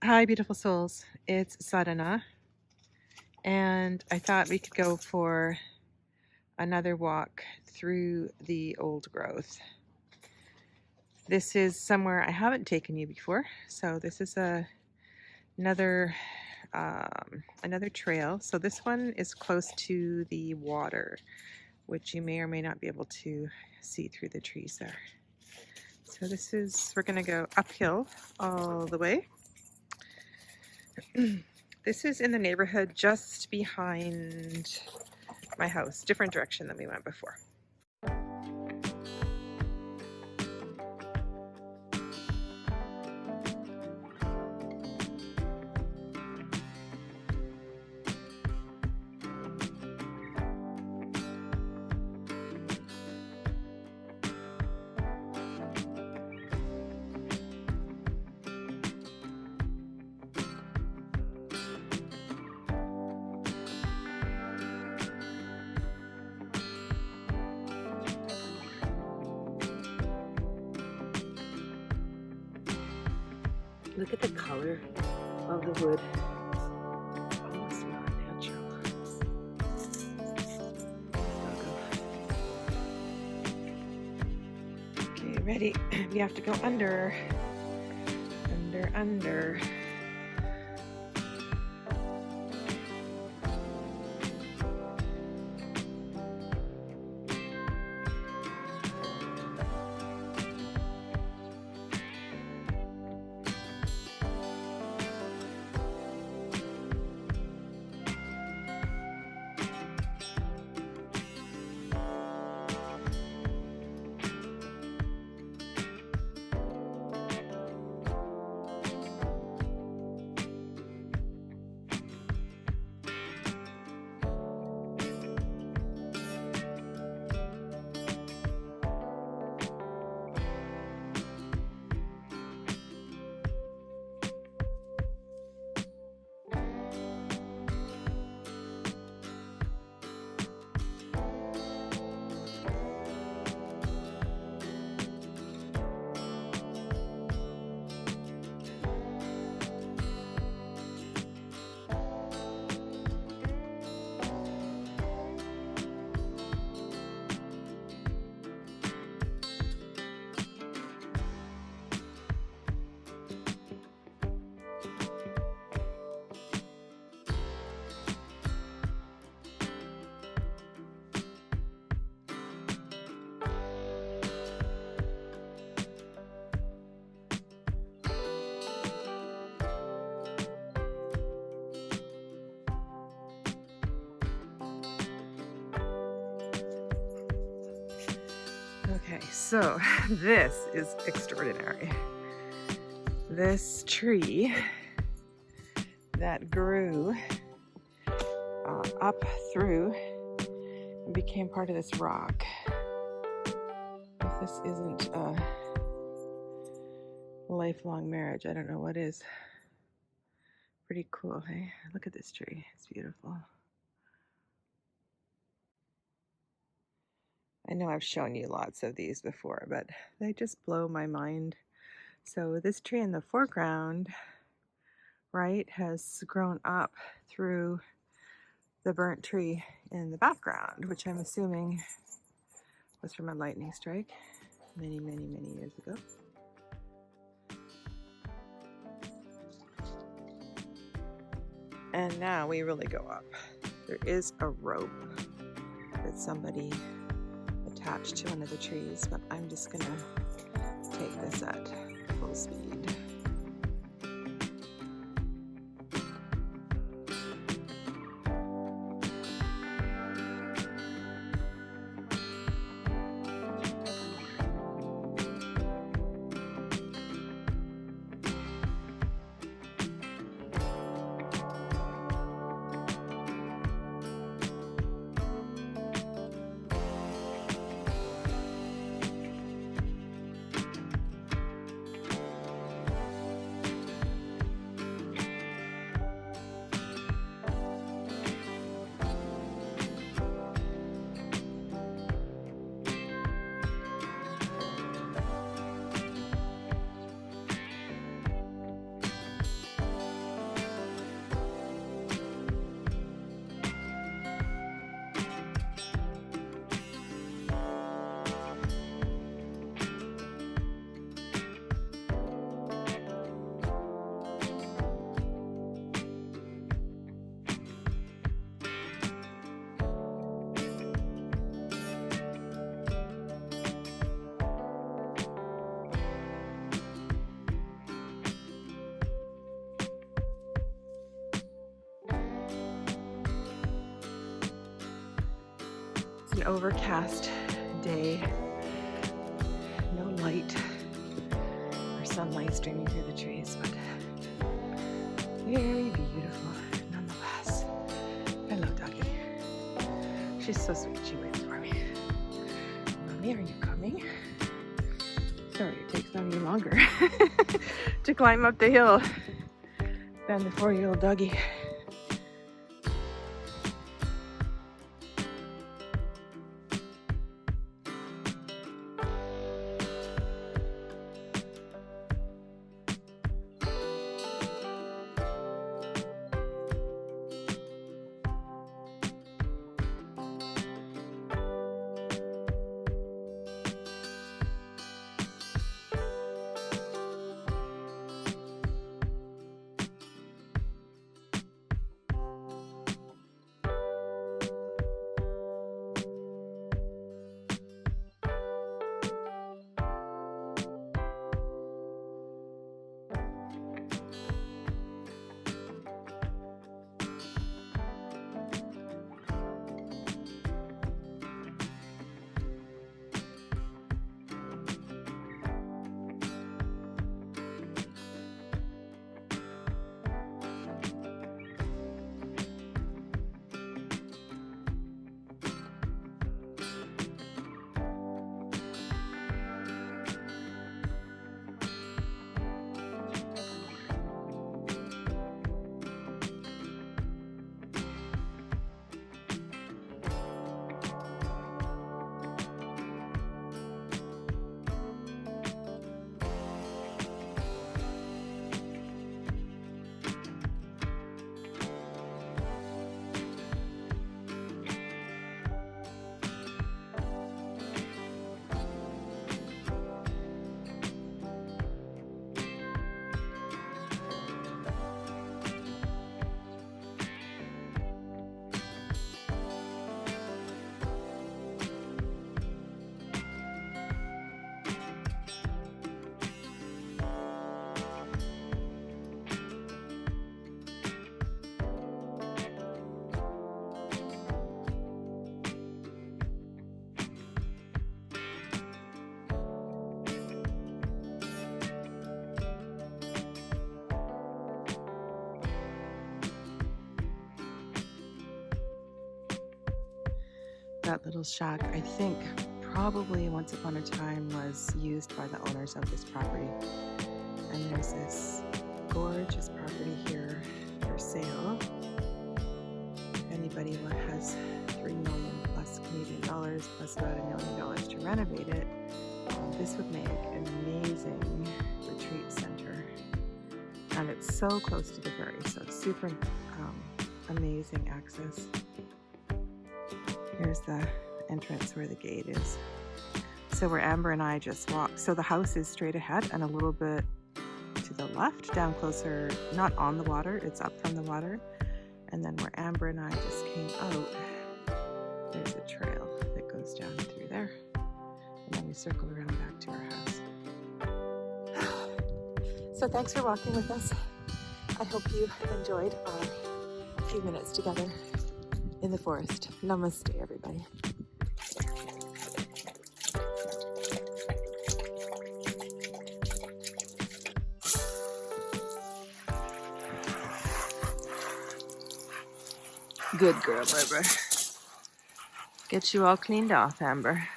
Hi, beautiful souls. It's Sadhana, and I thought we could go for another walk through the old growth. This is somewhere I haven't taken you before, so this is another trail. So this one is close to the water, which you may or may not be able to see through the trees there. So we're going to go uphill all the way. This is in the neighborhood just behind my house, different direction than we went before. Look at the color of the wood. It's almost not natural. Okay, ready? We have to go under. Under. Okay, so this is extraordinary. This tree that grew up through and became part of this rock. If this isn't a lifelong marriage, I don't know what is. Pretty cool, hey? Look at this tree. It's beautiful. I know I've shown you lots of these before, but they just blow my mind. So this tree in the foreground, right, has grown up through the burnt tree in the background, which I'm assuming was from a lightning strike many years ago. And now we really go up. There is a rope that somebody attached to one of the trees, but I'm just gonna take this at full speed. an overcast day. No light or sunlight streaming through the trees, but very beautiful nonetheless. Hello, doggy. She's so sweet. She waits for me. Mommy, are you coming? Sorry, it takes Mommy longer to climb up the hill than the 4-year-old doggy. That little shack, I think, probably once upon a time was used by the owners of this property. And there's this gorgeous property here for sale. If anybody has $3 million plus Canadian dollars plus about $1 million to renovate it, this would make an amazing retreat center. And it's so close to the ferry, so it's super amazing access. Here's the entrance where the gate is. So where Amber and I just walked. So the house is straight ahead and a little bit to the left, down closer, not on the water, it's up from the water. And then where Amber and I just came out, there's a trail that goes down through there. And then we circle around back to our house. So thanks for walking with us. I hope you enjoyed our few minutes together in the forest. Namaste, everybody. Good girl, Barbara. Get you all cleaned off, Amber.